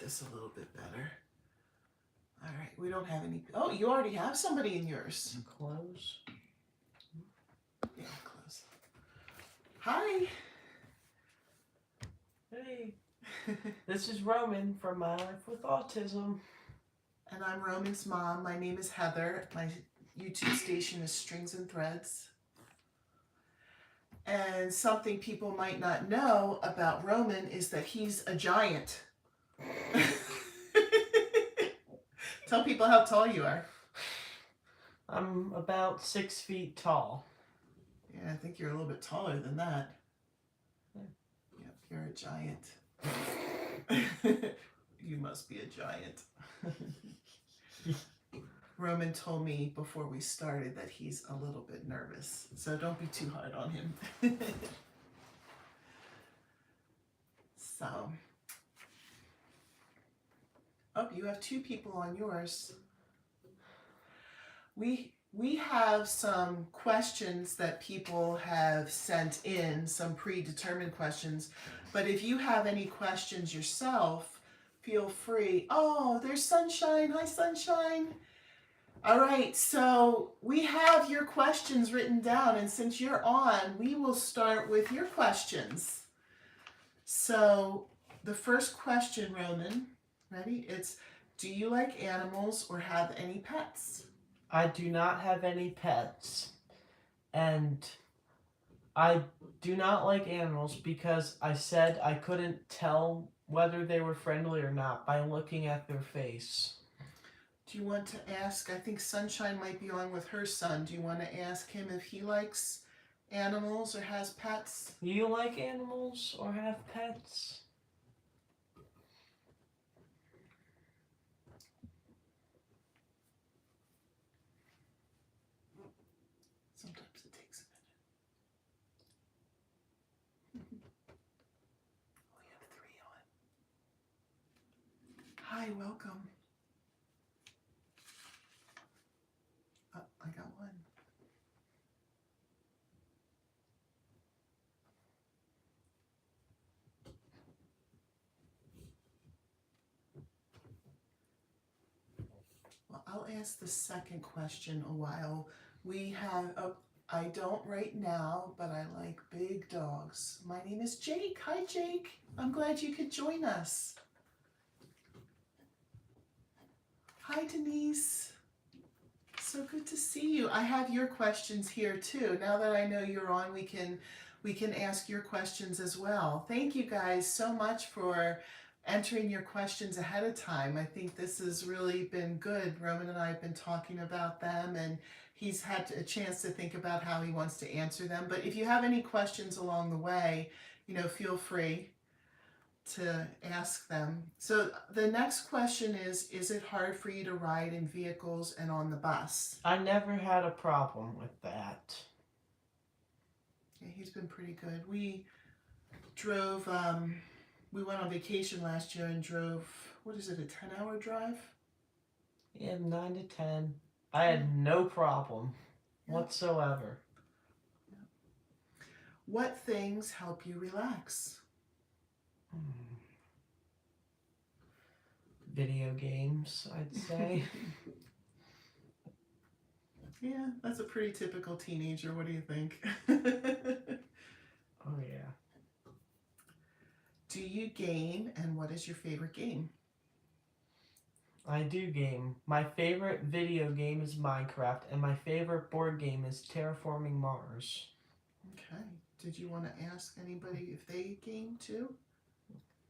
this a little bit better. All right, we don't have any. Oh, you already have somebody in yours. Close. Yeah, close. Hi. Hey, this is Roman from My Life with Autism. And I'm Roman's mom. My name is Heather. My YouTube station is Strings and Threads. And something people might not know about Roman is that he's a giant. Tell people how tall you are. I'm about 6 feet tall. Yeah, I think you're a little bit taller than that. Yep, you're a giant. You must be a giant. Roman told me before we started that he's a little bit nervous, so don't be too hard on him. So, oh, you have 2 people on yours. We have some questions that people have sent in, some predetermined questions, but if you have any questions yourself, feel free. Oh, there's Sunshine. Hi, Sunshine. All right, so we have your questions written down, and since you're on, we will start with your questions. So the first question, Roman, ready? It's, do you like animals or have any pets? I do not have any pets, and I do not like animals because I said I couldn't tell whether they were friendly or not by looking at their face. Do you want to ask, I think Sunshine might be on with her son, do you want to ask him if he likes animals or has pets? Do you like animals or have pets? Sometimes it takes a minute. We have 3 on. Hi, welcome. Oh, I got 1. Well, I'll ask the second question a while. We have, I don't right now, but I like big dogs. My name is Jake. Hi, Jake. I'm glad you could join us. Hi, Denise. So good to see you. I have your questions here too. Now that I know you're on, we can ask your questions as well. Thank you guys so much for entering your questions ahead of time. I think this has really been good. Roman and I have been talking about them, and he's had a chance to think about how he wants to answer them. But if you have any questions along the way, feel free to ask them. So the next question is it hard for you to ride in vehicles and on the bus? I never had a problem with that. Yeah, he's been pretty good. We drove, we went on vacation last year and drove, what is it, a 10-hour drive? Yeah, 9 to 10. I had no problem whatsoever. What things help you relax? Video games, I'd say. Yeah, that's a pretty typical teenager. What do you think? Oh, yeah. Do you game, and what is your favorite game? I do game. My favorite video game is Minecraft, and my favorite board game is Terraforming Mars. Okay. Did you want to ask anybody if they game too?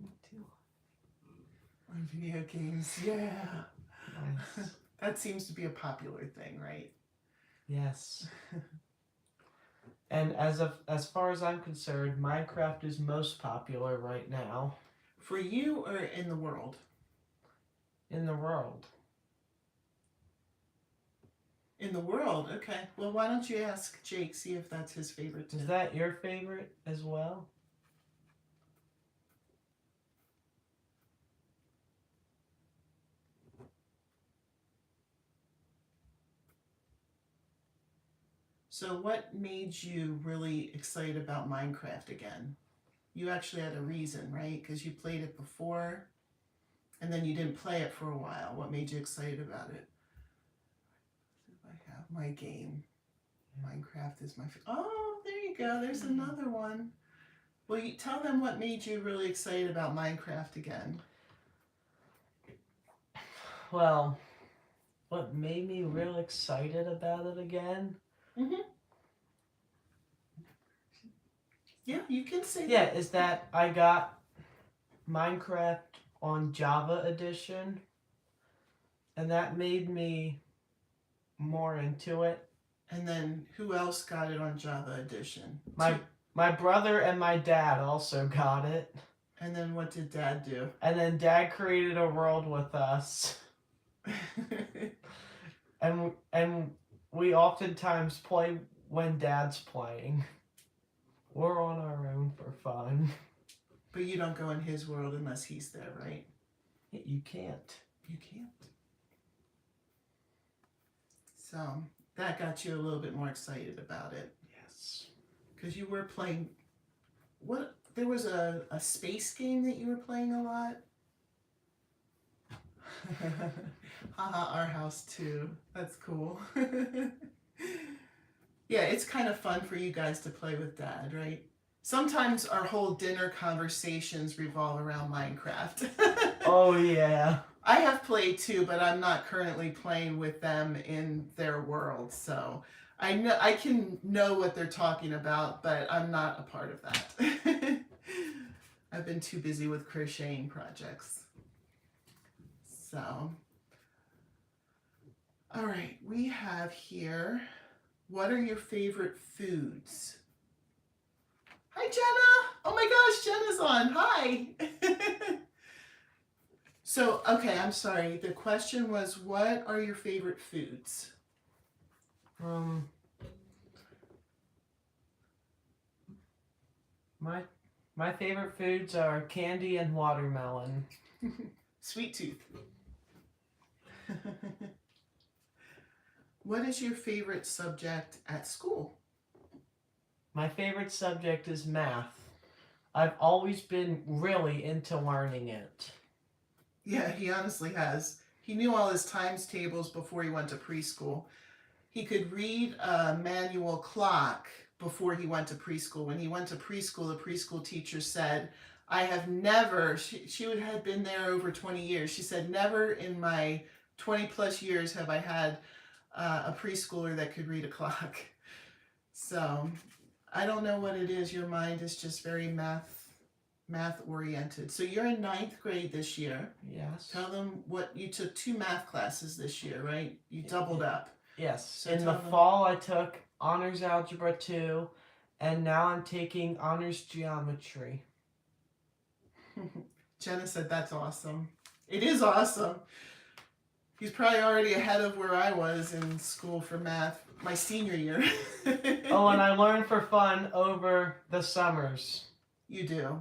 Me too. On video games, yeah. Nice. That seems to be a popular thing, right? Yes. And as far as I'm concerned, Minecraft is most popular right now. For you or in the world? In the world. In the world, okay. Well, why don't you ask Jake, see if that's his favorite too. Is that your favorite as well? So what made you really excited about Minecraft again? You actually had a reason, right? Because you played it before. And then you didn't play it for a while. What made you excited about it? I have my game. Minecraft is my oh, there you go. There's another one. Well, you tell them what made you really excited about Minecraft again. Well, what made me real excited about it again? Mm-hmm. Yeah, you can say Yeah, is that I got Minecraft on Java Edition, and that made me more into it. And then who else got it on Java Edition? My brother and my dad also got it. And then what did Dad do? And then Dad created a world with us. and we oftentimes play when Dad's playing. We're on our own for fun. But you don't go in his world unless he's there, right? You can't. You can't. So that got you a little bit more excited about it. Yes. Because you were playing, what, there was a space game that you were playing a lot? Haha, our house too. That's cool. Yeah, it's kind of fun for you guys to play with Dad, right? Sometimes our whole dinner conversations revolve around Minecraft. Oh, yeah. I have played too, but I'm not currently playing with them in their world, so I know I can know what they're talking about, but I'm not a part of that. I've been too busy with crocheting projects. So, all right, we have here, what are your favorite foods? Hi, Jenna. Oh my gosh, Jenna's on. Hi. So, okay, I'm sorry. The question was, what are your favorite foods? My favorite foods are candy and watermelon. Sweet tooth. What is your favorite subject at school? My favorite subject is math. I've always been really into learning it. Yeah, he honestly has. He knew all his times tables before he went to preschool. He could read a manual clock before he went to preschool. When he went to preschool, the preschool teacher said, I have never, she had been there over 20 years. She said, never in my 20 plus years have I had a preschooler that could read a clock. So I don't know what it is. Your mind is just very math oriented. So you're in 9th grade this year. Yes. Tell them what you took 2 math classes this year, right? You doubled up. Yes. So in the fall, I took Honors Algebra 2, and now I'm taking Honors Geometry. Jenna said that's awesome. It is awesome. He's probably already ahead of where I was in school for math my senior year. Oh, and I learned for fun over the summers. You do?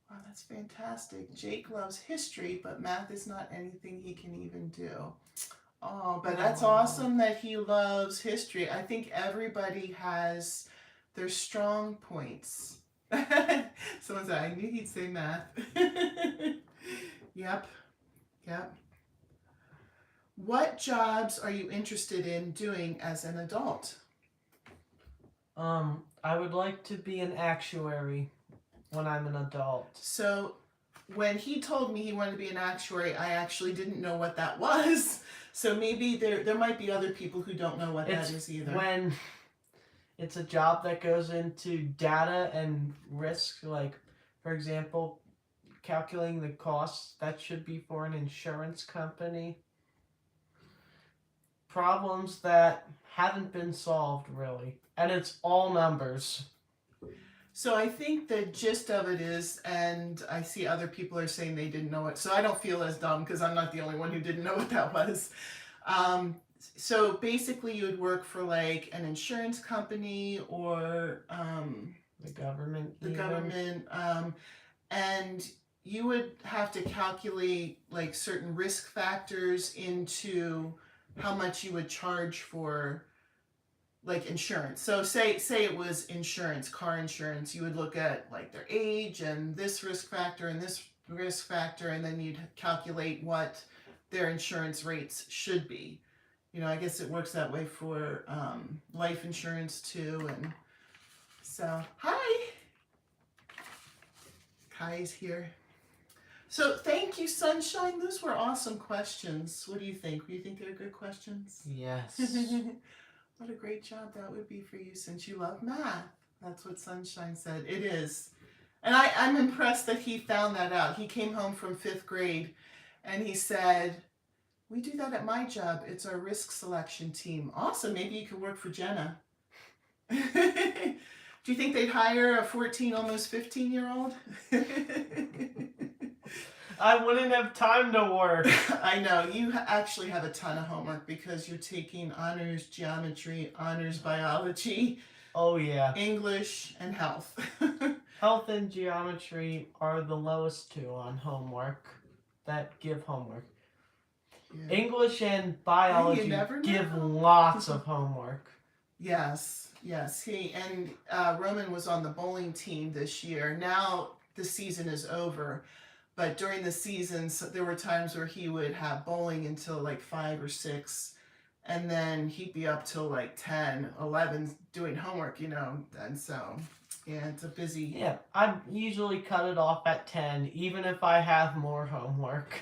Wow, that's fantastic. Jake loves history, but math is not anything he can even do. Oh, but that's awesome that he loves history. I think everybody has their strong points. Someone said, I knew he'd say math. Yep. What jobs are you interested in doing as an adult? I would like to be an actuary when I'm an adult. So when he told me he wanted to be an actuary, I actually didn't know what that was. So maybe there might be other people who don't know what that is either. When it's a job that goes into data and risk, like, for example, calculating the costs, that should be for an insurance company. Problems that haven't been solved, really. And it's all numbers. So I think the gist of it is, and I see other people are saying they didn't know it, so I don't feel as dumb because I'm not the only one who didn't know what that was. So basically you would work for like an insurance company or the government. And you would have to calculate like certain risk factors into how much you would charge for like insurance. So say it was insurance, car insurance, you would look at like their age and this risk factor and this risk factor, and then you'd calculate what their insurance rates should be. I guess it works that way for life insurance too. And so, hi, Kai's here. So thank you, Sunshine. Those were awesome questions. What do you think? Do you think they're good questions? Yes. What a great job that would be for you since you love math. That's what Sunshine said. It is. And I'm impressed that he found that out. He came home from 5th grade and he said, we do that at my job. It's our risk selection team. Awesome. Maybe you could work for Jenna. Do you think they'd hire a 14, almost 15-year-old? I wouldn't have time to work. I know. You actually have a ton of homework because you're taking honors geometry, honors biology. Oh, yeah. English, and health. Health and geometry are the lowest two on homework that give homework. Yeah. English and biology give lots of homework. Yes. He and Roman was on the bowling team this year. Now the season is over. But during the seasons, there were times where he would have bowling until like 5 or 6. And then he'd be up till like 10, 11 doing homework, And so, yeah, it's a busy... Yeah, I usually cut it off at 10, even if I have more homework.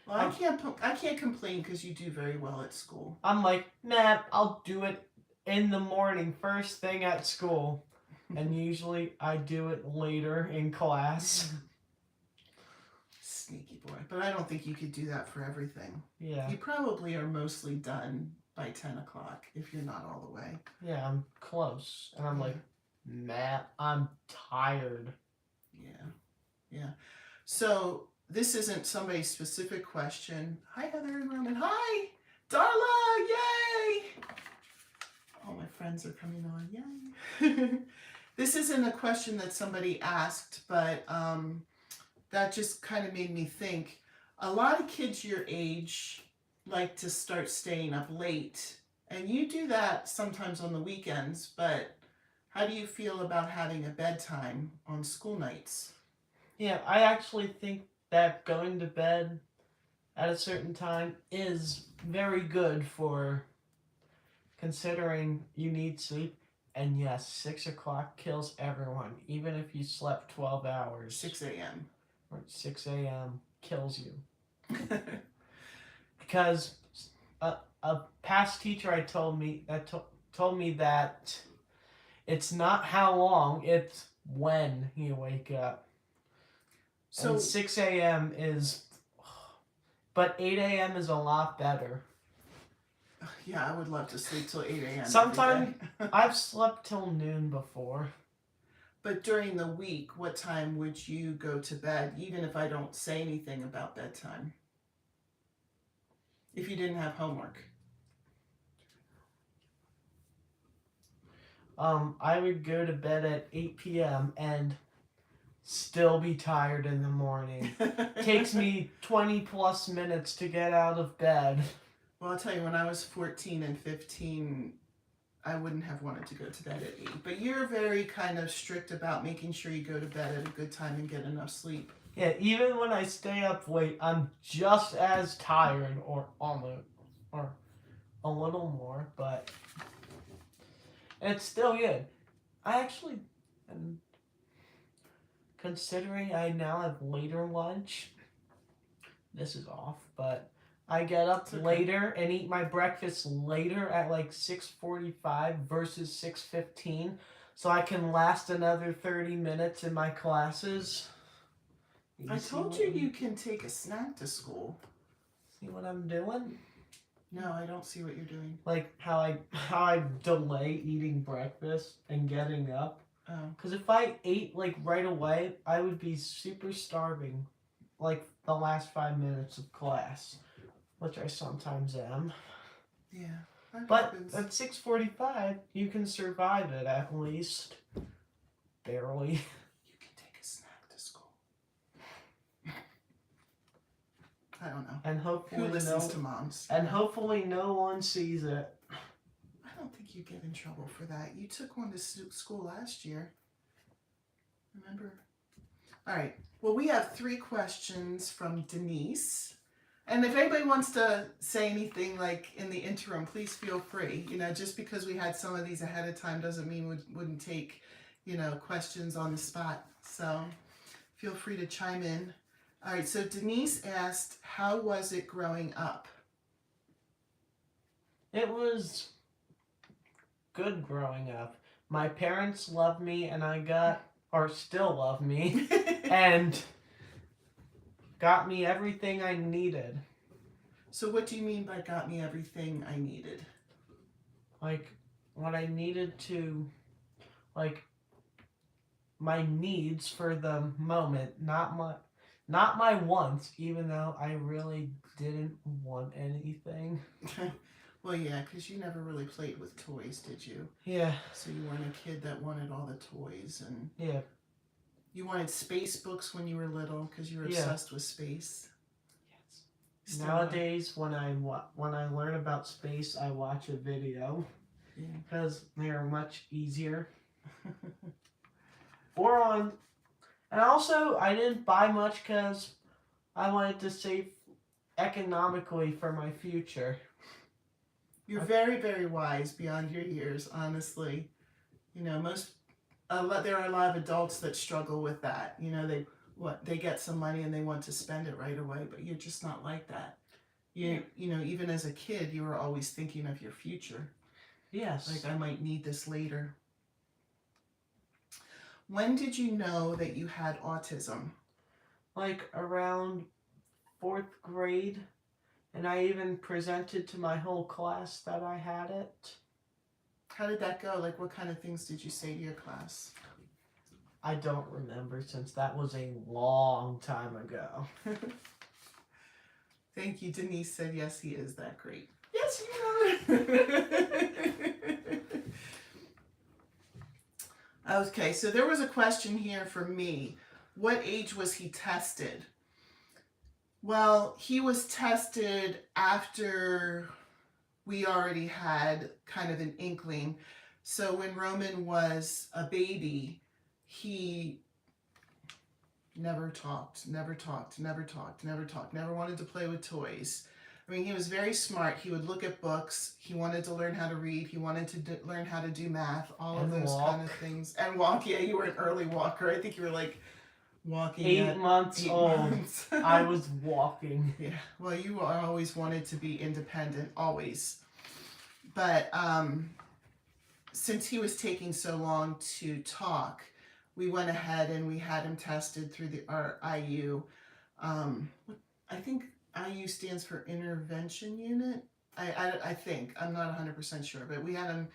Well, I can't complain because you do very well at school. I'm like, nah, I'll do it in the morning, first thing at school. And usually I do it later in class. Sneaky boy. But I don't think you could do that for everything. Yeah. You probably are mostly done by 10 o'clock if you're not all the way. Yeah, I'm close. And I'm like, nah, I'm tired. Yeah. So this isn't somebody's specific question. Hi, Heather and Roman. Hi, Darla. Yay. All my friends are coming on. Yay. This isn't a question that somebody asked, but that just kind of made me think. A lot of kids your age like to start staying up late, and you do that sometimes on the weekends, but how do you feel about having a bedtime on school nights? Yeah, I actually think that going to bed at a certain time is very good for considering you need sleep. And yes, 6 o'clock kills everyone, even if you slept 12 hours. 6 a.m. Or 6 a.m. kills you. Because a past teacher told me that it's not how long, it's when you wake up. So and 6 a.m. is, but 8 a.m. is a lot better. Yeah, I would love to sleep till 8 a.m. Sometimes I've slept till noon before. But during the week, what time would you go to bed, even if I don't say anything about bedtime? If you didn't have homework? I would go to bed at 8 p.m. and still be tired in the morning. Takes me 20 plus minutes to get out of bed. Well, I'll tell you, when I was 14 and 15, I wouldn't have wanted to go to bed at 8. But you're very kind of strict about making sure you go to bed at a good time and get enough sleep. Yeah, even when I stay up late, I'm just as tired or a little more, but it's still good. I actually, considering I now have later lunch, this is off, but I get up later and eat my breakfast later at like 6:45 versus 6:15, so I can last another 30 minutes in my classes. I told you you can take a snack to school. See what I'm doing? No, I don't see what you're doing. Like how I delay eating breakfast and getting up. Oh. Because if I ate like right away, I would be super starving, like the last 5 minutes of class, which I sometimes am. Yeah. But happens. at 6:45, you can survive it at least. Barely. You can take a snack to school. I don't know. And hopefully who listens to moms? And hopefully no one sees it. I don't think you get in trouble for that. You took one to school last year. Remember? All right. Well, we have 3 questions from Denise. And if anybody wants to say anything like in the interim, please feel free. Just because we had some of these ahead of time doesn't mean we wouldn't take, questions on the spot. So feel free to chime in. All right. So Denise asked, how was it growing up? It was good growing up. My parents loved me, and or still love me, and got me everything I needed. So what do you mean by got me everything I needed? Like, what I needed to, like, my needs for the moment, not my wants, even though I really didn't want anything. Well, yeah, because you never really played with toys, did you? Yeah. So you weren't a kid that wanted all the toys, and Yeah. you wanted space books when you were little because you were obsessed with space. Yes. Still Nowadays, when I learn about space, I watch a video because they are much easier. And also, I didn't buy much because I wanted to save economically for my future. You're very, very wise beyond your years, honestly. There are a lot of adults that struggle with that. They get some money and they want to spend it right away, but you're just not like that. Even as a kid, you were always thinking of your future. Yes. Like, I might need this later. When did you know that you had autism? Like around 4th grade, and I even presented to my whole class that I had it. How did that go? Like, what kind of things did you say to your class? I don't remember, since that was a long time ago. Thank you. Denise said, yes, he is that great. Yes, you are. Okay, so there was a question here for me. What age was he tested? Well, he was tested after we already had kind of an inkling. So when Roman was a baby, he never talked, never wanted to play with toys. I mean, he was very smart. He would look at books. He wanted to learn how to read. He wanted to learn how to do math, all of those kind of things. And walk. Yeah, you were an early walker. I think you were like walking 8 months old. I was walking. Yeah. Well, you always wanted to be independent, always. But since he was taking so long to talk, we went ahead and we had him tested through our IU. I think IU stands for intervention unit. I think. I'm not 100% sure, but we had him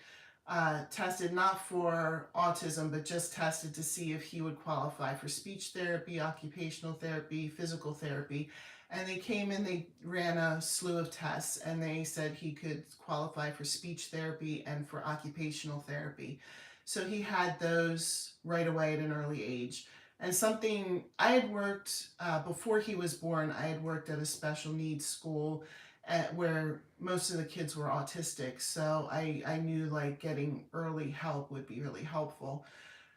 tested not for autism, but just tested to see if he would qualify for speech therapy, occupational therapy, physical therapy. And they came and they ran a slew of tests, and they said he could qualify for speech therapy and for occupational therapy. So he had those right away at an early age. And something I had worked, before he was born, I had worked at a special needs school where most of the kids were autistic. So I knew like getting early help would be really helpful.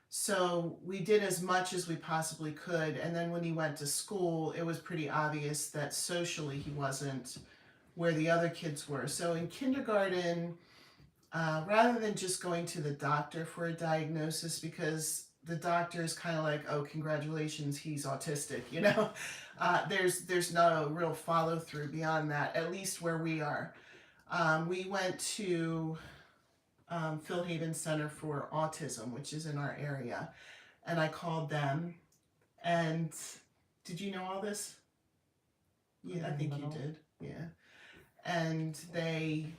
So we did as much as we possibly could. And then when he went to school, it was pretty obvious that socially he wasn't where the other kids were. So in kindergarten, rather than just going to the doctor for a diagnosis, because the doctor is kind of like, oh, congratulations, he's autistic, there's no real follow through beyond that, at least where we are. We went to Phil Haven Center for Autism, which is in our area, and I called them. And did you know all this? Yeah, I think you did. Yeah. And they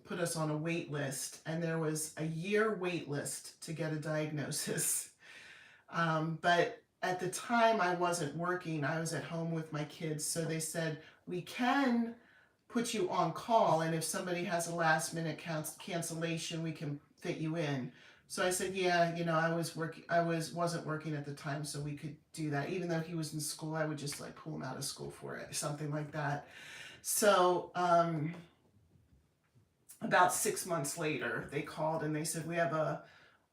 put us on a wait list, and there was a year wait list to get a diagnosis. But at the time I wasn't working, I was at home with my kids, so they said, we can put you on call, and if somebody has a last minute cancellation, we can fit you in. So I said, yeah, wasn't working at the time, so we could do that. Even though he was in school, I would just like pull him out of school for it, something like that. So about 6 months later, they called and they said, we have a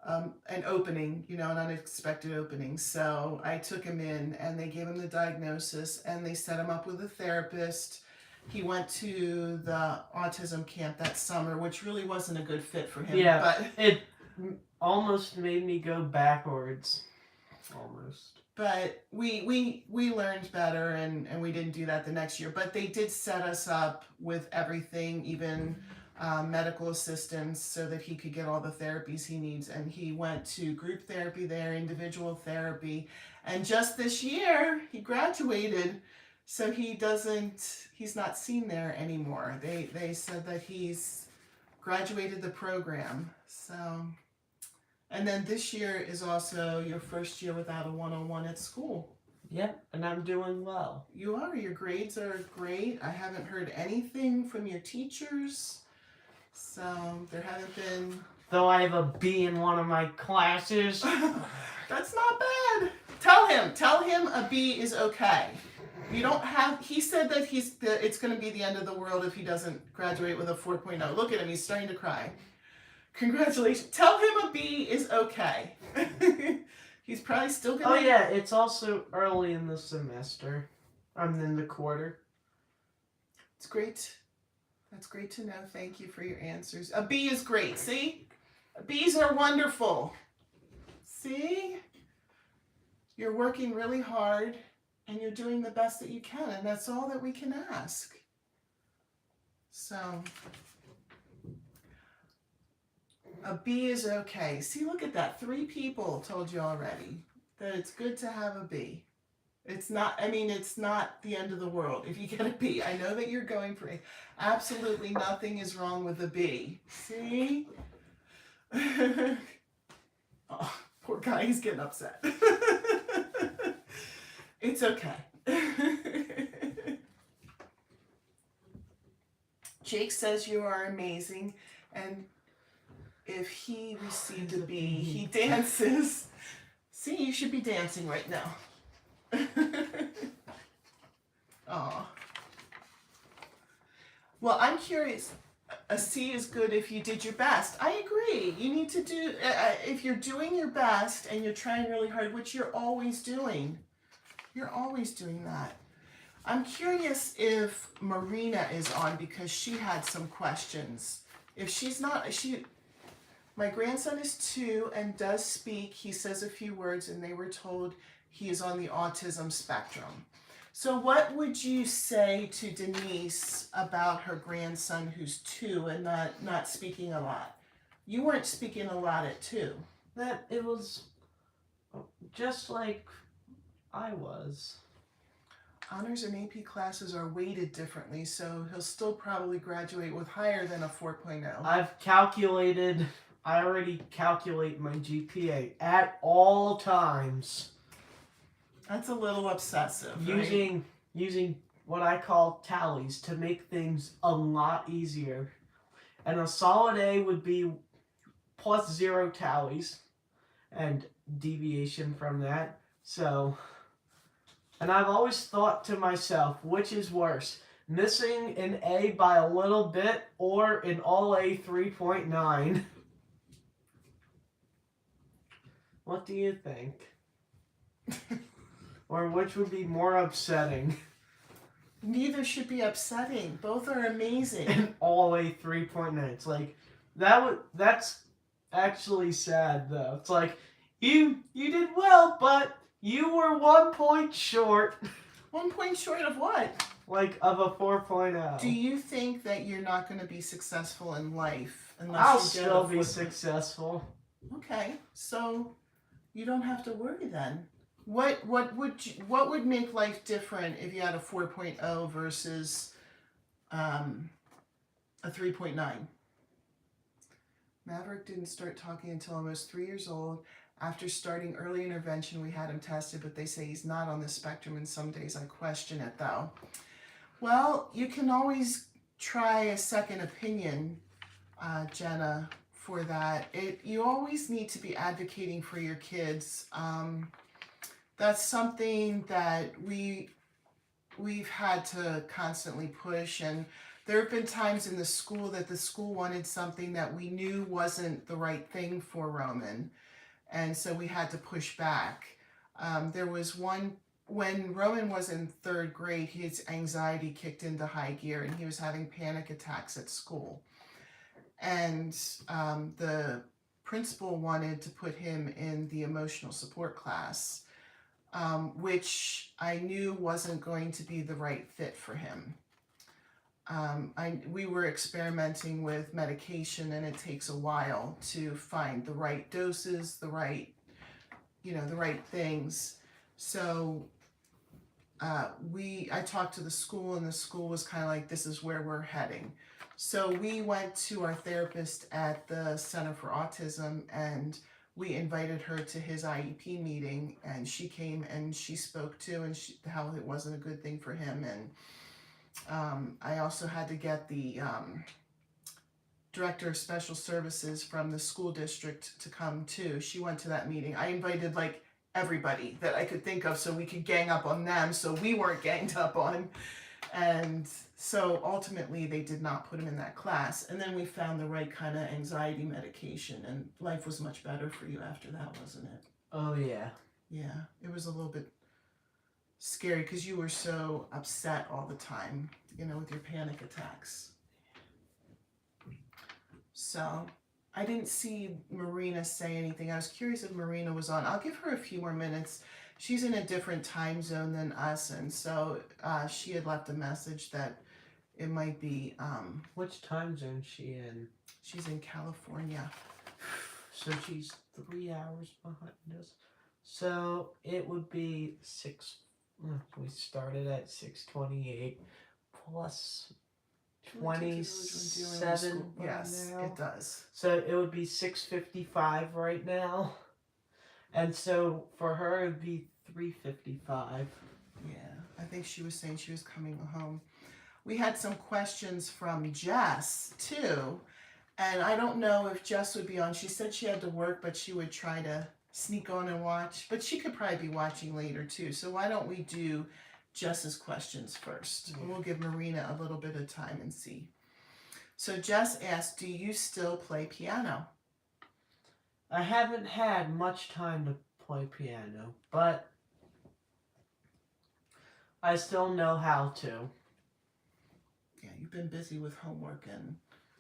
an opening, an unexpected opening. So I took him in and they gave him the diagnosis and they set him up with a therapist. He went to the autism camp that summer, which really wasn't a good fit for him. Yeah, but it almost made me go backwards. Almost. But we learned better and we didn't do that the next year. But they did set us up with everything, even medical assistance, so that he could get all the therapies he needs. And he went to group therapy there, individual therapy. And just this year, he graduated. So he's not seen there anymore. They said that he's graduated the program. So, and then this year is also your first year without a one-on-one at school. Yep, and I'm doing well. You are. Your grades are great. I haven't heard anything from your teachers. So there haven't been... Though I have a B in one of my classes. That's not bad. Tell him a B is okay. You don't have... He said that it's going to be the end of the world if he doesn't graduate with a 4.0. Look at him. He's starting to cry. Congratulations. Tell him a B is okay. He's probably still going to... Oh yeah, it's also early in the semester. I'm in the quarter. It's great. That's great to know. Thank you for your answers. A B is great. See? B's are wonderful. See? You're working really hard and you're doing the best that you can, and that's all that we can ask. So, a B is okay. See, look at that. 3 people told you already that it's good to have a B. It's not the end of the world if you get a B. I know that you're going for A. Absolutely nothing is wrong with a B. See? Oh, poor guy, he's getting upset. It's okay. Jake says you are amazing, and if he received a B, he dances. See, you should be dancing right now. Aw. Well, I'm curious. A C is good if you did your best. I agree. You need to do, if you're doing your best and you're trying really hard, which you're always doing. You're always doing that. I'm curious if Marina is on because she had some questions. If she's not, my grandson is 2 and does speak. He says a few words and they were told he is on the autism spectrum. So what would you say to Denise about her grandson who's 2 and not speaking a lot? You weren't speaking a lot at 2. That it was just like I was. Honors and AP classes are weighted differently, so he'll still probably graduate with higher than a 4.0. I already calculate my GPA at all times. That's a little obsessive, right? Using what I call tallies to make things a lot easier. And a solid A would be plus 0 tallies and deviation from that. So, and I've always thought to myself, which is worse? Missing an A by a little bit or an all A 3.9? What do you think? Or which would be more upsetting? Neither should be upsetting. Both are amazing. An all A 3.9. It's like that's actually sad though. It's like you did well, but you were 1 point short. 1 point short of what? Like of a 4.0. Do you think that you're not going to be successful in life unless I'll you get still a be 4.0? successful. Okay, so you don't have to worry then. What would make life different if you had a 4.0 versus a 3.9? Maverick didn't start talking until almost 3 years old. After starting early intervention, we had him tested, but they say he's not on the spectrum, and some days I question it, though. Well, you can always try a second opinion, Jenna, for that. You always need to be advocating for your kids. That's something that we've had to constantly push, and there have been times in the school that the school wanted something that we knew wasn't the right thing for Roman, and so we had to push back. There was one when Roman was in third grade, his anxiety kicked into high gear and he was having panic attacks at school. And the principal wanted to put him in the emotional support class, which I knew wasn't going to be the right fit for him. We were experimenting with medication, and it takes a while to find the right doses, the right things. So I talked to the school, and the school was kind of like, this is where we're heading. So we went to our therapist at the Center for Autism, and we invited her to his IEP meeting, and she came and she spoke to how it wasn't a good thing for him. And I also had to get the director of special services from the school district to come too. She went to that meeting. I invited like everybody that I could think of so we could gang up on them so we weren't ganged up on. And so ultimately they did not put him in that class. And then we found the right kind of anxiety medication, and life was much better for you after that, wasn't it? Oh, yeah. Yeah, it was a little bit scary because you were so upset all the time, with your panic attacks. So I didn't see Marina say anything. I was curious if Marina was on. I'll give her a few more minutes. She's in a different time zone than us, and so she had left a message that it might be... Which time zone is she in? She's in California. So she's 3 hours behind us. So it would be 6... We started at 6:28 plus 27 right yes, now. it does. So it would be 6:55 right now. And so for her it would be 3:55. Yeah, I think she was saying she was coming home. We had some questions from Jess too, and I don't know if Jess would be on. She said she had to work, but she would try to sneak on and watch, but she could probably be watching later too. So why don't we do Jess's questions first? And we'll give Marina a little bit of time and see. So Jess asked, do you still play piano? I haven't had much time to play piano, but I still know how to. Yeah, you've been busy with homework and,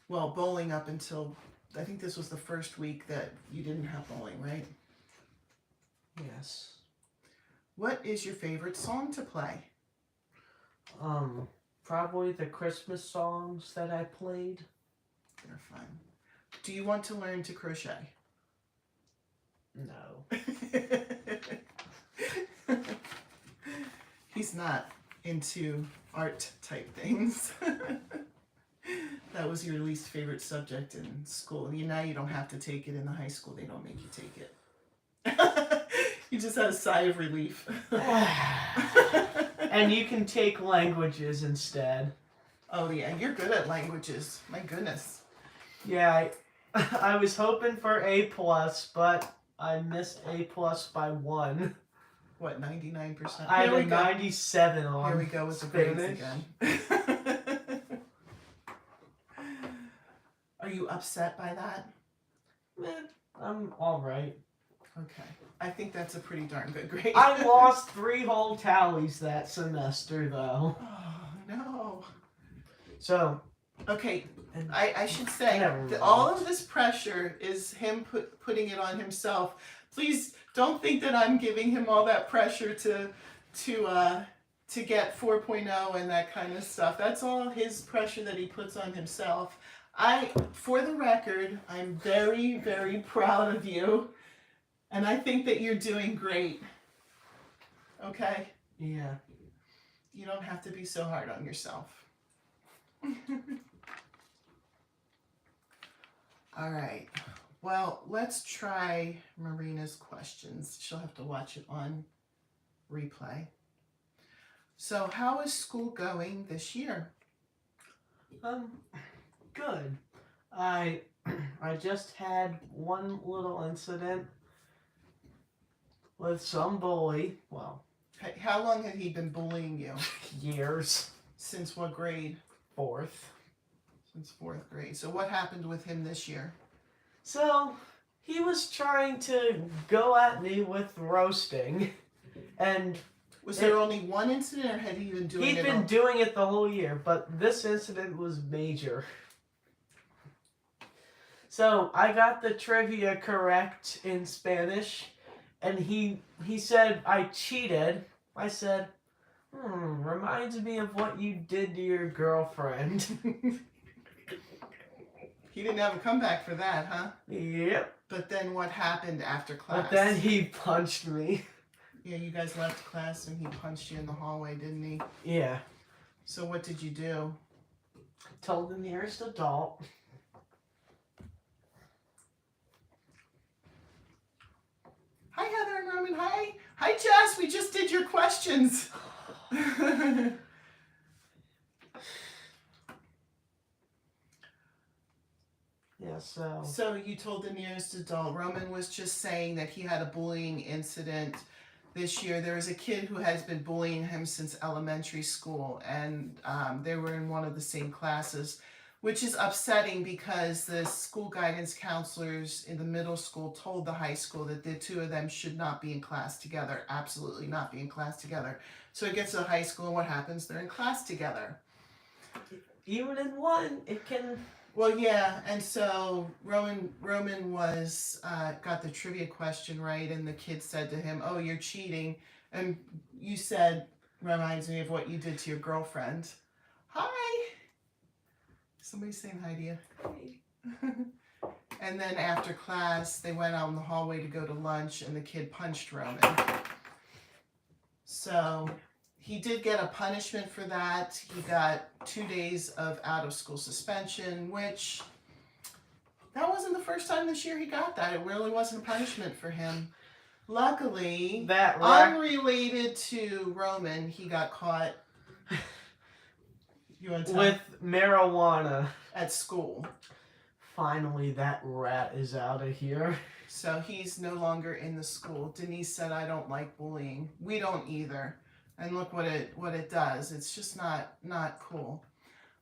well, bowling up until, I think this was the first week that you didn't have bowling, right? Yes. What is your favorite song to play? Probably the Christmas songs that I played. They're fun. Do you want to learn to crochet? No. He's not into art type things. That was your least favorite subject in school. Now you don't have to take it in the high school. They don't make you take it. You just had a sigh of relief. And you can take languages instead. Oh yeah, you're good at languages. My goodness. Yeah, I was hoping for A+, but I missed A+ by 1. What, 99%? I had a 97 on Here we go with Spanish. the grades again. Are you upset by that? I'm alright. Okay. I think that's a pretty darn good grade. I lost 3 whole tallies that semester, though. Oh, no. So... Okay, I should say Never that mind. all of this pressure is him putting it on himself. Please don't think that I'm giving him all that pressure to get 4.0 and that kind of stuff. That's all his pressure that he puts on himself. For the record, I'm very, very proud of you, and I think that you're doing great. Okay? Yeah. You don't have to be so hard on yourself. All right. Well, let's try Marina's questions. She'll have to watch it on replay. So, how is school going this year? Good. I just had one little incident with some bully. Well, How long had he been bullying you? years. Since what grade? 4th. Since 4th grade. So what happened with him this year? So he was trying to go at me with roasting, and Was there only one incident, or had he been doing he'd it? been doing it the whole year, but this incident was major. So I got the trivia correct in Spanish, and he said I cheated. I said, reminds me of what you did to your girlfriend. He didn't have a comeback for that, huh? Yep. But then what happened after class? But then he punched me. Yeah, you guys left class and he punched you in the hallway, didn't he? Yeah. So what did you do? Told the nearest adult. Hi, Heather and Roman. Hi. Hi, Jess. We just did your questions. Yeah, so. So you told the nearest adult. Roman was just saying that he had a bullying incident this year. There was a kid who has been bullying him since elementary school, and they were in one of the same classes, which is upsetting because the school guidance counselors in the middle school told the high school that the two of them should not be in class together, absolutely not be in class together. So it gets to the high school, and what happens? They're in class together. Even in one, it can. Well, yeah, and so Roman was got the trivia question right, and the kid said to him, "Oh, you're cheating," and you said, "Reminds me of what you did to your girlfriend." Hi. Somebody's saying hi to you. Hey. And then after class, they went out in the hallway to go to lunch, and the kid punched Roman. So he did get a punishment for that. He got 2 days of out-of-school suspension, which that wasn't the first time this year he got that. It really wasn't a punishment for him. Luckily, unrelated to Roman, he got caught with marijuana at school. Finally, that rat is out of here. So he's no longer in the school. Denise said, "I don't like bullying." We don't either. And look what it does. It's just not cool.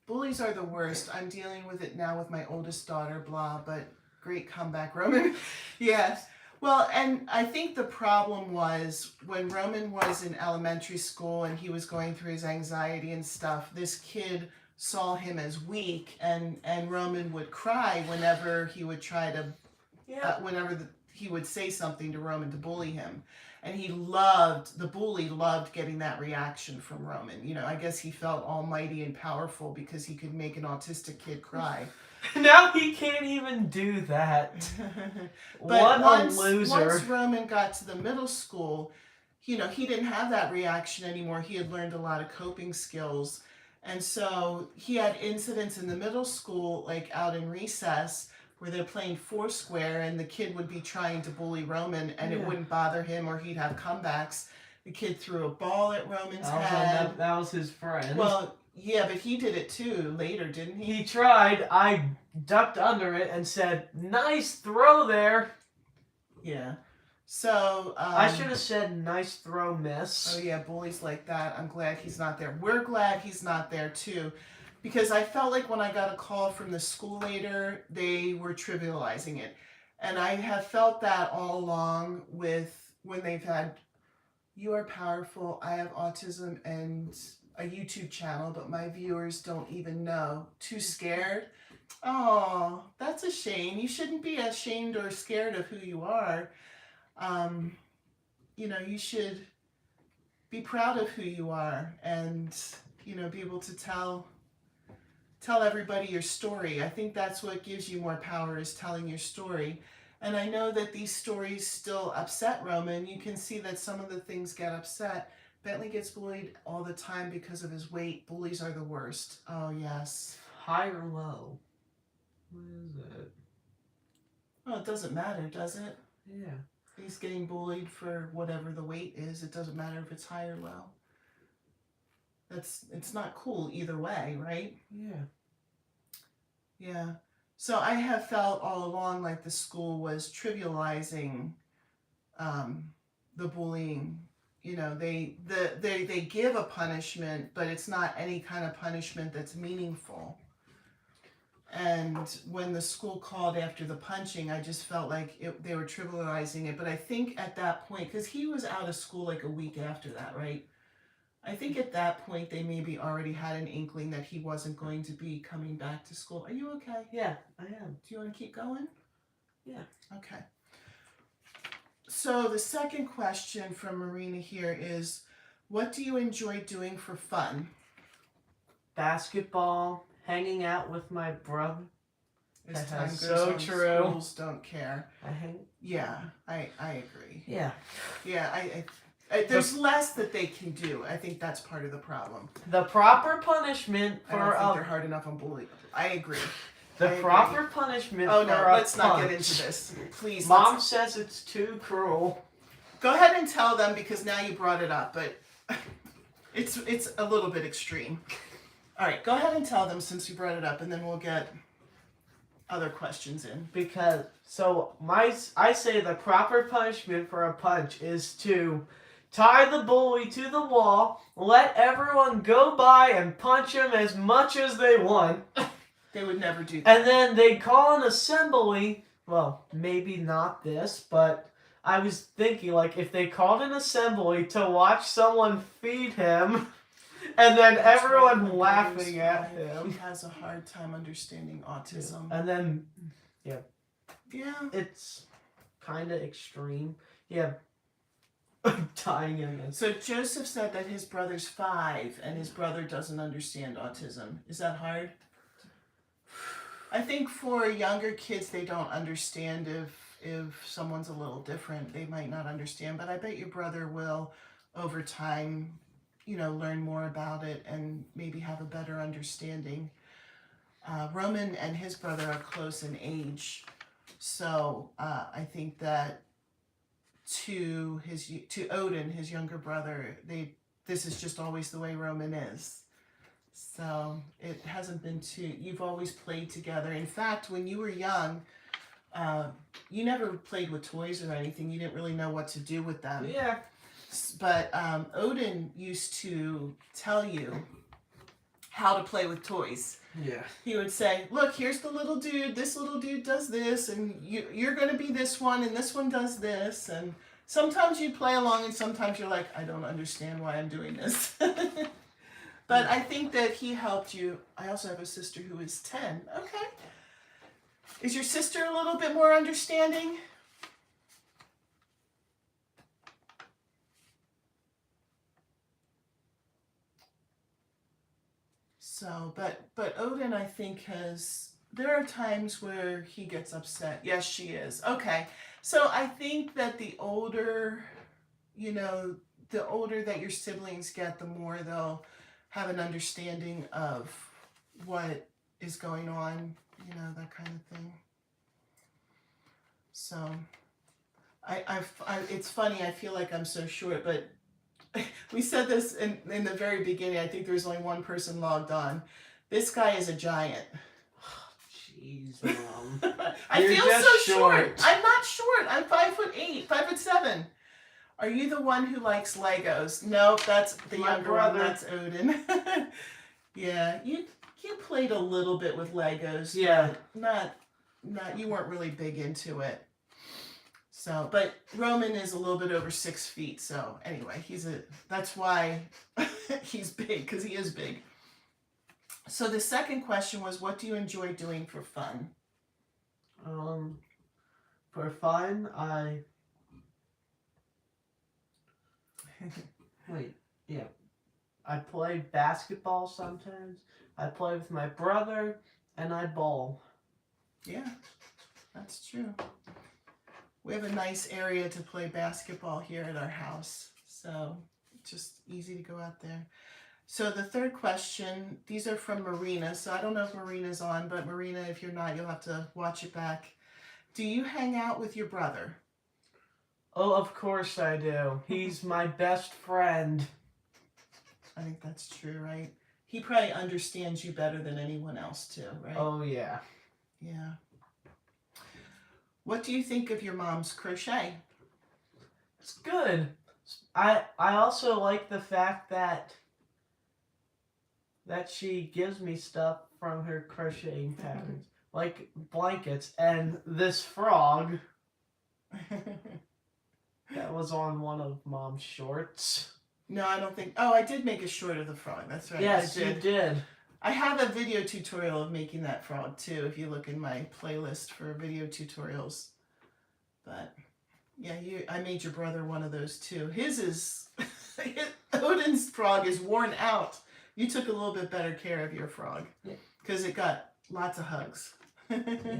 Bullies are the worst. I'm dealing with it now with my oldest daughter, blah, but great comeback, Roman. Yes. Well, and I think the problem was when Roman was in elementary school and he was going through his anxiety and stuff, this kid saw him as weak, and Roman would cry whenever he would try to, he would say something to Roman to bully him. And the bully loved getting that reaction from Roman. You know, I guess he felt almighty and powerful because he could make an autistic kid cry. Now he can't even do that. But what a loser. Once Roman got to the middle school, you know, he didn't have that reaction anymore. He had learned a lot of coping skills. And so he had incidents in the middle school, like out in recess, where they're playing Foursquare and the kid would be trying to bully Roman and it wouldn't bother him, or he'd have comebacks. The kid threw a ball at Roman's head. That was his friend. Well, yeah, but he did it too later, didn't he? He tried. I ducked under it and said, "Nice throw there." Yeah. So I should have said, "Nice throw, miss." Oh yeah, bullies like that. I'm glad he's not there. We're glad he's not there too. Because I felt like when I got a call from the school later, they were trivializing it. And I have felt that all along with when they've had, "You are powerful, I have autism and a YouTube channel, but my viewers don't even know." Too scared? Oh, that's a shame. You shouldn't be ashamed or scared of who you are. You know, you should be proud of who you are and, you know, be able to tell everybody your story. I think that's what gives you more power, is telling your story. And I know that these stories still upset Roman. You can see that some of the things get upset. Bentley gets bullied all the time because of his weight. Bullies are the worst. Oh, yes. High or low? What is it? Well, it doesn't matter, does it? Yeah. He's getting bullied for whatever the weight is. It doesn't matter if it's high or low. It's not cool either way, right? Yeah. Yeah. So I have felt all along like the school was trivializing the bullying. You know, they give a punishment, but it's not any kind of punishment that's meaningful. And when the school called after the punching, I just felt like they were trivializing it. But I think at that point, because he was out of school like a week after that, right? I think at that point they maybe already had an inkling that he wasn't going to be coming back to school. Are you okay? Yeah, I am. Do you want to keep going? Yeah. Okay. So the second question from Marina here is, what do you enjoy doing for fun? Basketball, hanging out with my brother. As That time is goes so on, true. schools don't care. Yeah, I agree. Yeah. Yeah, there's less that they can do. I think that's part of the problem. The proper punishment I don't think they're hard enough on bullying. I agree. The proper punishment Oh for no, a let's not punch. get into this. Please. Mom says it's too cruel. Go ahead and tell them because now you brought it up, but it's a little bit extreme. All right, go ahead and tell them since you brought it up, and then we'll get other questions in. Because I say the proper punishment for a punch is to tie the bully to the wall, let everyone go by and punch him as much as they want. They would never do that. And then they call an assembly. Well, maybe not this, but I was thinking, like, if they called an assembly to watch someone feed him, and then That's everyone right, laughing at He him. has a hard time understanding autism. And then, Yeah. it's kind of extreme. Yeah. Tying him in. So Joseph said that his brother's 5 and his brother doesn't understand autism. Is that hard? I think for younger kids, they don't understand if someone's a little different. They might not understand, but I bet your brother will, over time, learn more about it and maybe have a better understanding. Roman and his brother are close in age, so I think that to Odin, his younger brother, this is just always the way Roman is. So it hasn't been you've always played together. In fact, when you were young, you never played with toys or anything. You didn't really know what to do with them. Yeah. But Odin used to tell you how to play with toys. Yeah. He would say, look, here's the little dude. This little dude does this, and you're going to be this one, and this one does this. And sometimes you play along, and sometimes you're like, I don't understand why I'm doing this. But I think that he helped you. I also have a sister who is 10. Okay. Is your sister a little bit more understanding? So, but Odin, I think, there are times where he gets upset. Yes, she is. Okay. So I think that the older that your siblings get, the more they'll have an understanding of what is going on, that kind of thing. So, it's funny, I feel like I'm so short, but we said this in the very beginning. I think there's only one person logged on. This guy is a giant. Jeez, Mom. I You're feel just so short. I'm not short. I'm 5'8", 5'7". Are you the one who likes Legos? Nope, that's the My younger brother. one. That's Odin. Yeah, you played a little bit with Legos. Yeah. But not. You weren't really big into it. So, but Roman is a little bit over 6 feet. So anyway, that's why he's big, because he is big. So the second question was, what do you enjoy doing for fun? For fun, I play basketball sometimes. I play with my brother, and I bowl. Yeah, that's true. We have a nice area to play basketball here at our house, so it's just easy to go out there. So the third question, these are from Marina, so I don't know if Marina's on, but Marina, if you're not, you'll have to watch it back. Do you hang out with your brother? Oh, of course I do. He's my best friend. I think that's true, right? He probably understands you better than anyone else too, right? Oh, yeah. Yeah. What do you think of your mom's crochet? It's good. I also like the fact that that she gives me stuff from her crocheting patterns, like blankets and this frog that was on one of Mom's shorts. No, I don't think. Oh, I did make a short of the frog. That's right. Yes, I you did. did. I have a video tutorial of making that frog too, if you look in my playlist for video tutorials. But yeah, I made your brother one of those too. His is Odin's frog is worn out. You took a little bit better care of your frog because it got lots of hugs. Yeah.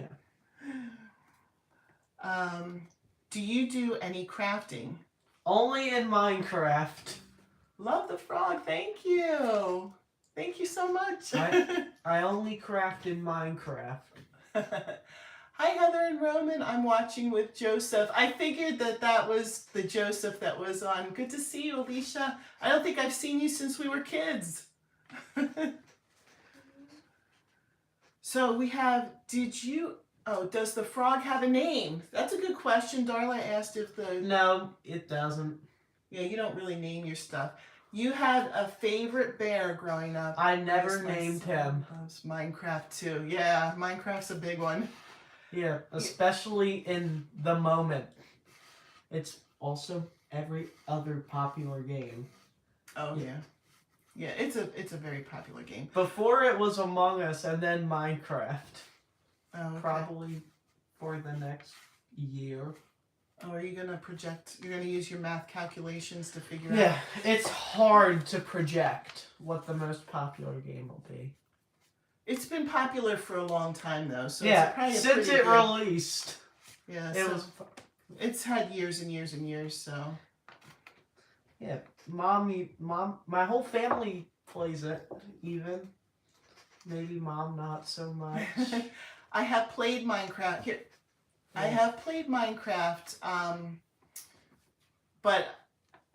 Do you do any crafting? Only in Minecraft. Love the frog. Thank you. Thank you so much. I only craft in Minecraft. Hi, Heather and Roman. I'm watching with Joseph. I figured that was the Joseph that was on. Good to see you, Alicia. I don't think I've seen you since we were kids. So we have, does the frog have a name? That's a good question. Darla asked if the... No, it doesn't. Yeah, you don't really name your stuff. You had a favorite bear growing up. I never named him. Loves Minecraft too. Yeah, Minecraft's a big one. Yeah, especially in the moment. It's also every other popular game. Oh yeah. Yeah, it's a very popular game. Before it was Among Us and then Minecraft. Oh, okay. Probably for the next year. Oh, are you gonna project? You're gonna use your math calculations to figure out? Yeah, it's hard to project what the most popular game will be. It's been popular for a long time though, so yeah, it's probably since it released. Yeah, it's had years and years and years. So yeah, mom, my whole family plays it. Even maybe Mom not so much. I have played Minecraft. Here, yeah. I have played Minecraft, but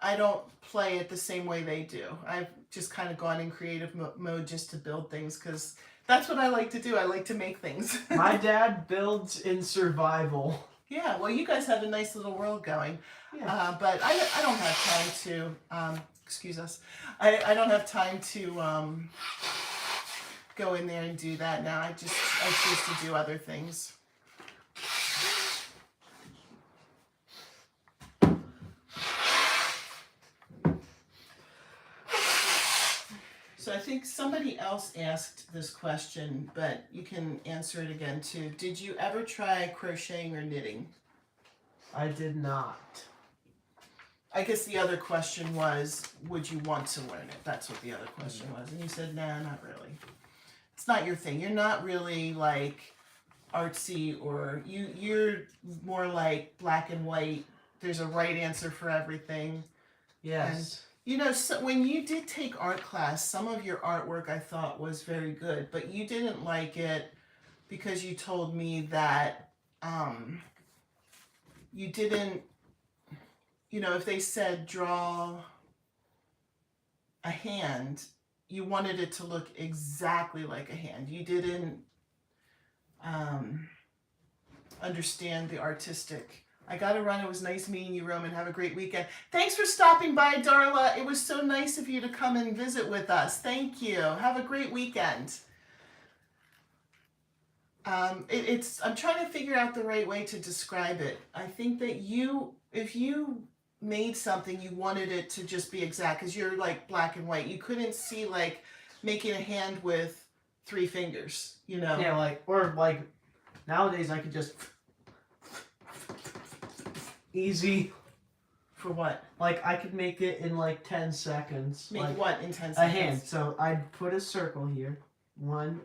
I don't play it the same way they do. I've just kind of gone in creative mode just to build things because that's what I like to do. I like to make things. My dad builds in survival. Yeah, well, you guys have a nice little world going. Yeah. But I don't have time to, excuse us, I don't have time to go in there and do that now. I choose to do other things. So I think somebody else asked this question, but you can answer it again too. Did you ever try crocheting or knitting? I did not. I guess the other question was, would you want to learn it? That's what the other question was. And you said, nah, not really. It's not your thing. You're not really like artsy, or you're more like black and white. There's a right answer for everything. Yes. And, you know, so when you did take art class, some of your artwork I thought was very good, but you didn't like it because you told me that you didn't, you know, if they said draw a hand, you wanted it to look exactly like a hand. You didn't understand the artistic. I gotta run. It was nice meeting you, Roman. Have a great weekend. Thanks for stopping by, Darla. It was so nice of you to come and visit with us. Thank you. Have a great weekend. I'm trying to figure out the right way to describe it. I think that if you made something, you wanted it to just be exact, because you're like black and white. You couldn't see like making a hand with 3 fingers, you know? Yeah, or nowadays I could just easy. For what? Like I could make it in 10 seconds. Make what in 10 seconds? A hand. So I'd put a circle here. One.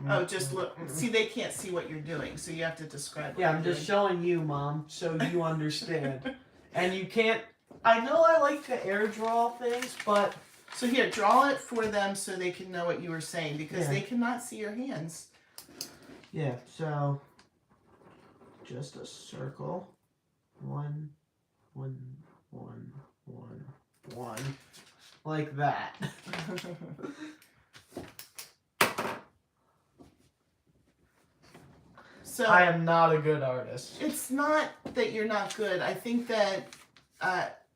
Oh, just look. See, they can't see what you're doing, so you have to describe what I'm just showing you, Mom, so you understand. And you can't... I know I like to air draw things, but... So here, draw it for them so they can know what you were saying, because they cannot see your hands. Yeah, so... Just a circle. One. Like that. So I am not a good artist. It's not that you're not good. I think that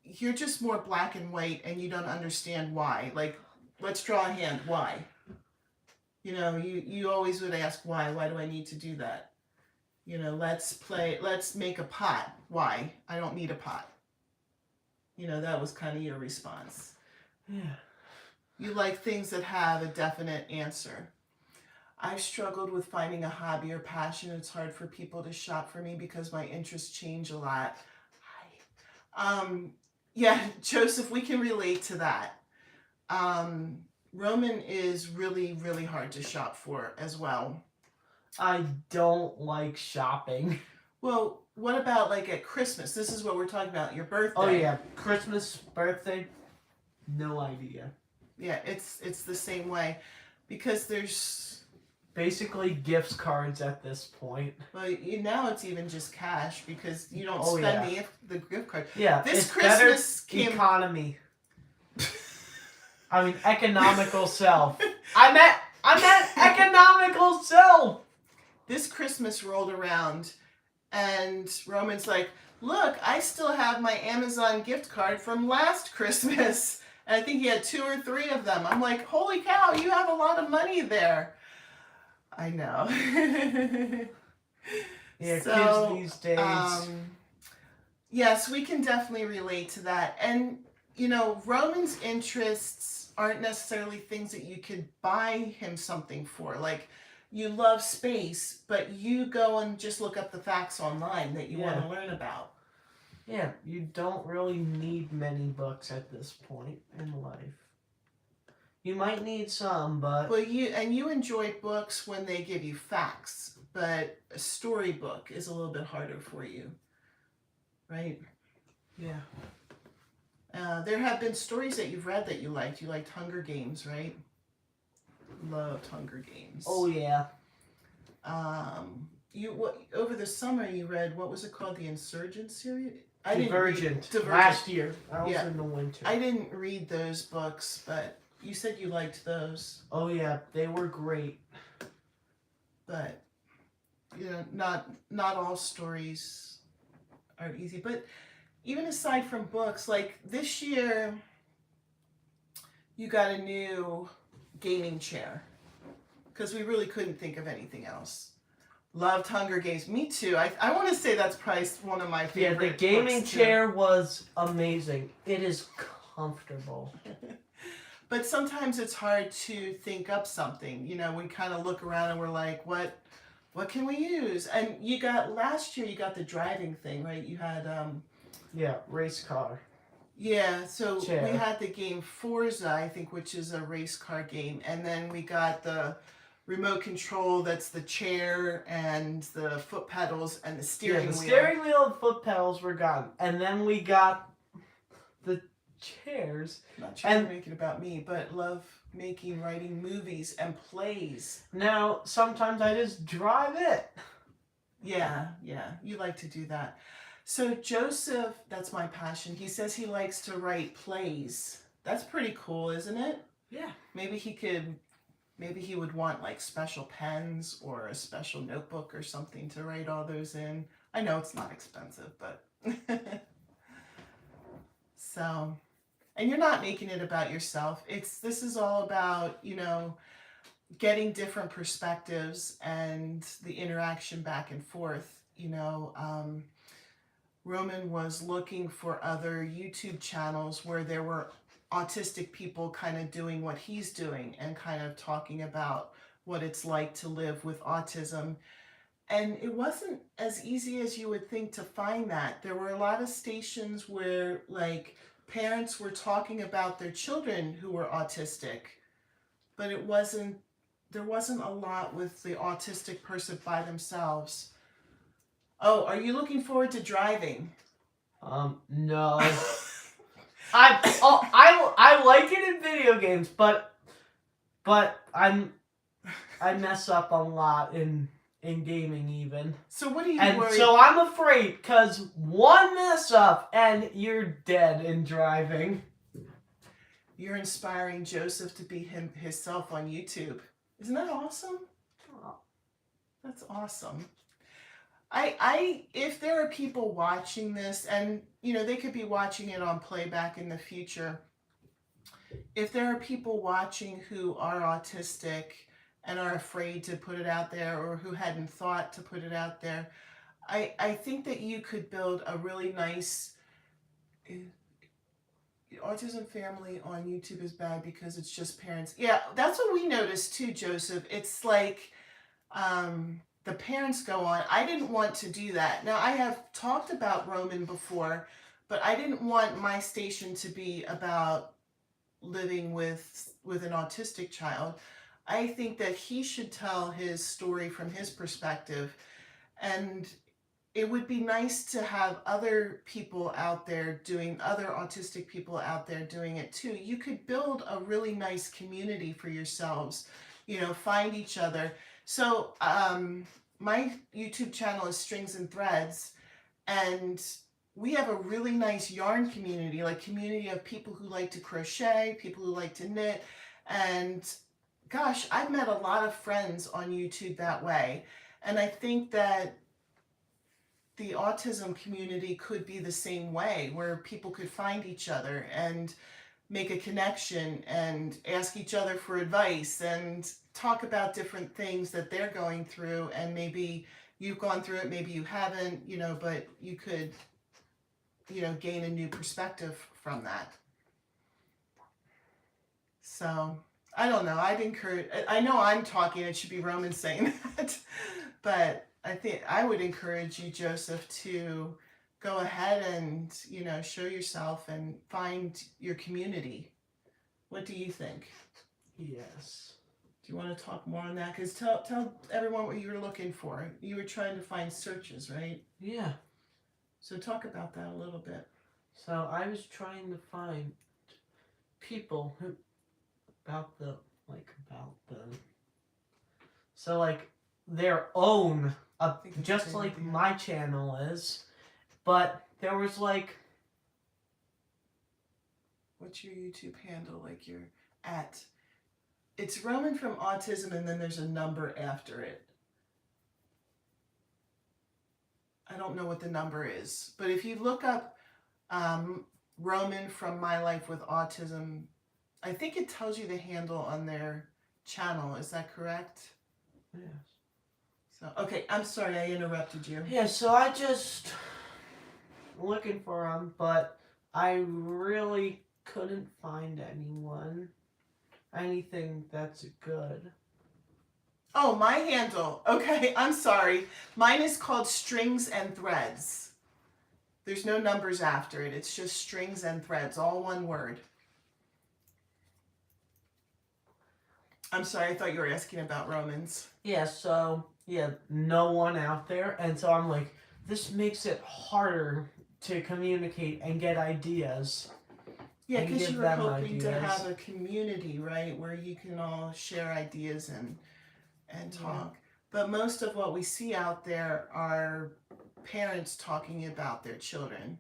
you're just more black and white and you don't understand why. Like, let's draw a hand. Why? You know, you always would ask why. Why do I need to do that? You know, let's make a pot. Why? I don't need a pot. You know, that was kind of your response. Yeah. You like things that have a definite answer. I've struggled with finding a hobby or passion. It's hard for people to shop for me because my interests change a lot. Yeah, Joseph, we can relate to that. Roman is really, really hard to shop for as well. I don't like shopping. Well, what about like at Christmas? This is what we're talking about, your birthday. Oh yeah, Christmas, birthday, no idea. Yeah, it's the same way because there's basically gifts cards at this point. Well, now it's even just cash because you don't spend the gift card. Yeah, this it's Christmas better economy. I mean economical self. I meant economical self. This Christmas rolled around, and Roman's like, "Look, I still have my Amazon gift card from last Christmas." And I think he had 2 or 3 of them. I'm like, "Holy cow, you have a lot of money there." I know. Yeah, kids these days. Yes, we can definitely relate to that. And, you know, Roman's interests aren't necessarily things that you could buy him something for. Like, you love space, but you go and just look up the facts online that you want to learn about. Yeah, you don't really need many books at this point in life. You might need some, but... Well, you enjoy books when they give you facts, but a storybook is a little bit harder for you, right? Yeah. There have been stories that you've read that you liked. You liked Hunger Games, right? Loved Hunger Games. Oh, yeah. Over the summer you read, what was it called? The Insurgent series? Divergent. Last year. I was in the winter. I didn't read those books, but you said you liked those. Oh yeah, they were great. But you know, not all stories are easy. But even aside from books, like this year, you got a new gaming chair because we really couldn't think of anything else. Loved Hunger Games. Me too. I want to say that's probably one of my favorite. Yeah, the gaming chair was amazing. It is comfortable. But sometimes it's hard to think up something. You know, we kind of look around and we're like, what can we use? And last year you got the driving thing, right? You had race car. Yeah, so chair. We had the game Forza, I think, which is a race car game, and then we got the remote control that's the chair and the foot pedals and the steering wheel. The steering wheel and foot pedals were gone. And then we got the chairs. Not trying to make it about me, but love writing movies and plays. Now, sometimes I just drive it. Yeah, you like to do that. So Joseph, that's my passion. He says he likes to write plays. That's pretty cool, isn't it? Yeah. Maybe he would want like special pens or a special notebook or something to write all those in. I know it's not expensive, but so, and you're not making it about yourself. This is all about, you know, getting different perspectives and the interaction back and forth. You know, Roman was looking for other YouTube channels where there were autistic people kind of doing what he's doing and kind of talking about what it's like to live with autism. And it wasn't as easy as you would think to find that. There were a lot of stations where like parents were talking about their children who were autistic, but there wasn't a lot with the autistic person by themselves. Oh, are you looking forward to driving? No. I like it in video games, but I mess up a lot in gaming even. So what are you worried? So I'm afraid because one mess up and you're dead in driving. You're inspiring Joseph to be himself on YouTube. Isn't that awesome? Oh, that's awesome. If there are people watching this, and you know they could be watching it on playback in the future, if there are people watching who are autistic and are afraid to put it out there, or who hadn't thought to put it out there. I think that you could build a really nice autism family on YouTube is bad because it's just parents. Yeah, that's what we noticed too, Joseph. It's like the parents go on. I didn't want to do that. Now, I have talked about Roman before, but I didn't want my station to be about living with an autistic child. I think that he should tell his story from his perspective, and it would be nice to have other people out there doing, other autistic people out there doing it too. You could build a really nice community for yourselves, find each other. So my YouTube channel is Strings and Threads, and we have a really nice yarn community, like community of people who like to crochet, people who like to knit, and gosh, I've met a lot of friends on YouTube that way. And I think that the autism community could be the same way, where people could find each other and make a connection and ask each other for advice and talk about different things that they're going through. And maybe you've gone through it, maybe you haven't, but you could, gain a new perspective from that. So I don't know. I'd encourage, I know I'm talking, it should be Roman saying that, but I think I would encourage you, Joseph, to go ahead and, show yourself and find your community. What do you think? Yes. Do you want to talk more on that? Because tell everyone what you were looking for. You were trying to find searches, right? Yeah. So talk about that a little bit. So I was trying to find people who so like their own, just like idea. my channel is, but there was like, what's your YouTube handle? Like you're at, it's Roman from Autism, and then there's a number after it. I don't know what the number is, but if you look up Roman from My Life with Autism, I think it tells you the handle on their channel. Is that correct? yes. So, okay, I'm sorry I interrupted you. Yeah, so I just looking for them, but I really couldn't find anything that's good. Oh, my handle. Okay, I'm sorry. Mine is called Strings and Threads. There's no numbers after it. It's just Strings and Threads, all one word. I'm sorry, I thought you were asking about Romans. Yeah, so, no one out there, and so I'm like, this makes it harder to communicate and get ideas. Yeah, because you were hoping to have a community, right, where you can all share ideas and talk. But most of what we see out there are parents talking about their children.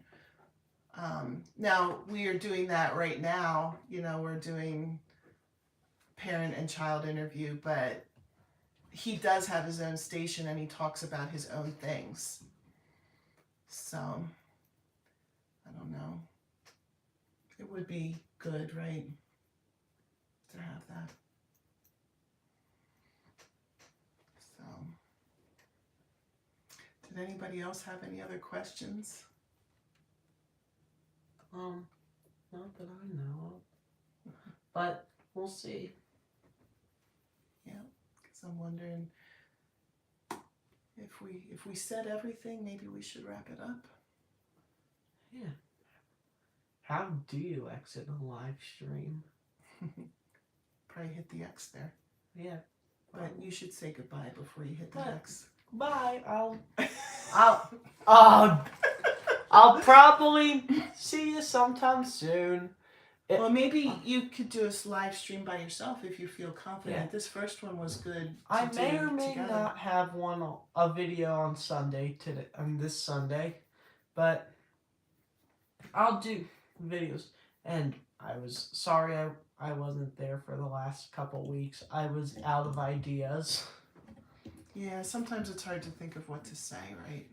Now, we are doing that right now. We're doing parent and child interview, but he does have his own station and he talks about his own things. So, I don't know. It would be good, right, to have that. So, did anybody else have any other questions? Not that I know of. But we'll see. Yeah, because I'm wondering if we said everything, maybe we should wrap it up. Yeah. How do you exit a live stream? Probably hit the X there. Yeah. But you should say goodbye before you hit the X. Bye. I'll probably see you sometime soon. Well, maybe you could do a live stream by yourself if you feel confident. Yeah. This first one was good. I may or may not have a video on Sunday today, this Sunday, but I'll do videos. And I was sorry I wasn't there for the last couple weeks. I was out of ideas. Yeah, sometimes it's hard to think of what to say, right?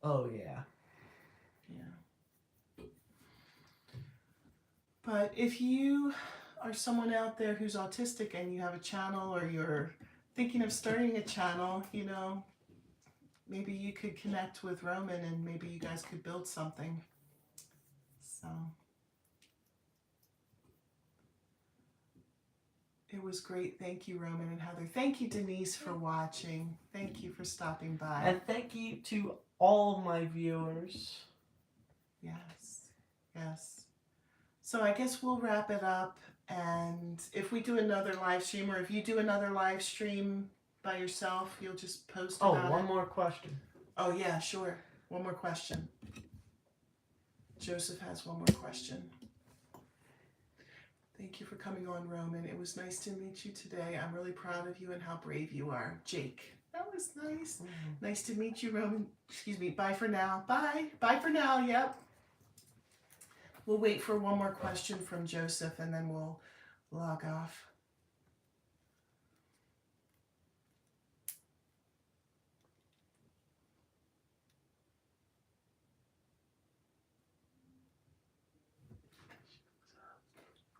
Oh, yeah. Yeah. But if you are someone out there who's autistic and you have a channel, or you're thinking of starting a channel, you know, maybe you could connect with Roman and maybe you guys could build something. So it was great. Thank you, Roman and Heather. Thank you, Denise, for watching. Thank you for stopping by. And thank you to all of my viewers. Yes, yes. So I guess we'll wrap it up. And if we do another live stream, or if you do another live stream by yourself, you'll just post about it. One more question. Oh, yeah, sure. One more question. Joseph has one more question. Thank you for coming on, Roman. It was nice to meet you today. I'm really proud of you and how brave you are. Jake. That was nice. Mm-hmm. Nice to meet you, Roman. Excuse me. Bye for now. Bye. Bye for now. Yep. We'll wait for one more question from Joseph and then we'll log off.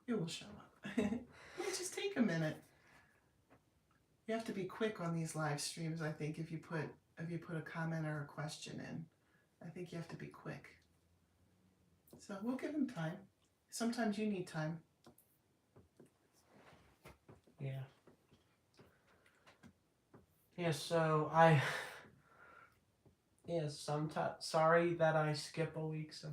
It will show up. It'll just take a minute. You have to be quick on these live streams, I think, if you put a comment or a question in. I think you have to be quick. So we'll give them time. Sometimes you need time. Yeah. Yeah, so sometimes, sorry that I skip a week. So.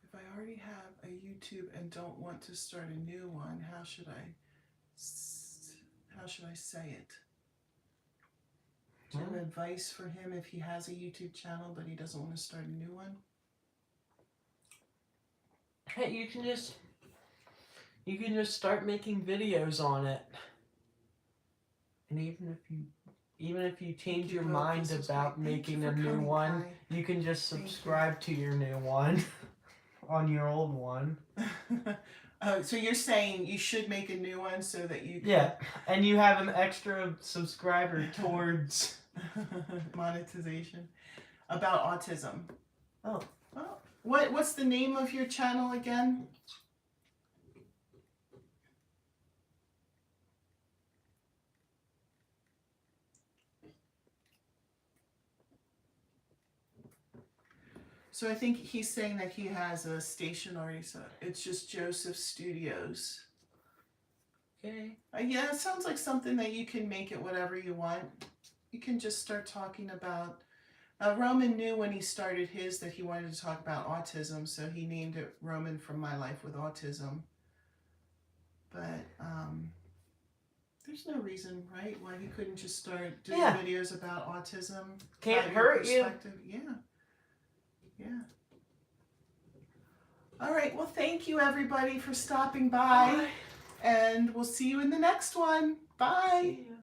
If I already have a YouTube and don't want to start a new one, how should I say it? Do you have advice for him if he has a YouTube channel but he doesn't want to start a new one? Hey, you can just start making videos on it. And even if you change your mind about making a new one, you can just subscribe to your new one on your old one. So you're saying you should make a new one so that you can... Yeah, and you have an extra subscriber towards monetization about autism. Oh. Well, what's the name of your channel again? So I think he's saying that he has a station already, so it's just Joseph Studios. Okay. Yeah, it sounds like something that you can make it whatever you want. You can just start talking about... Roman knew when he started his that he wanted to talk about autism, so he named it Roman from My Life with Autism. But there's no reason, right, why he couldn't just start doing videos about autism. Can't hurt you. Yeah. Yeah. All right. Well, thank you, everybody, for stopping by. Bye. And we'll see you in the next one. Bye.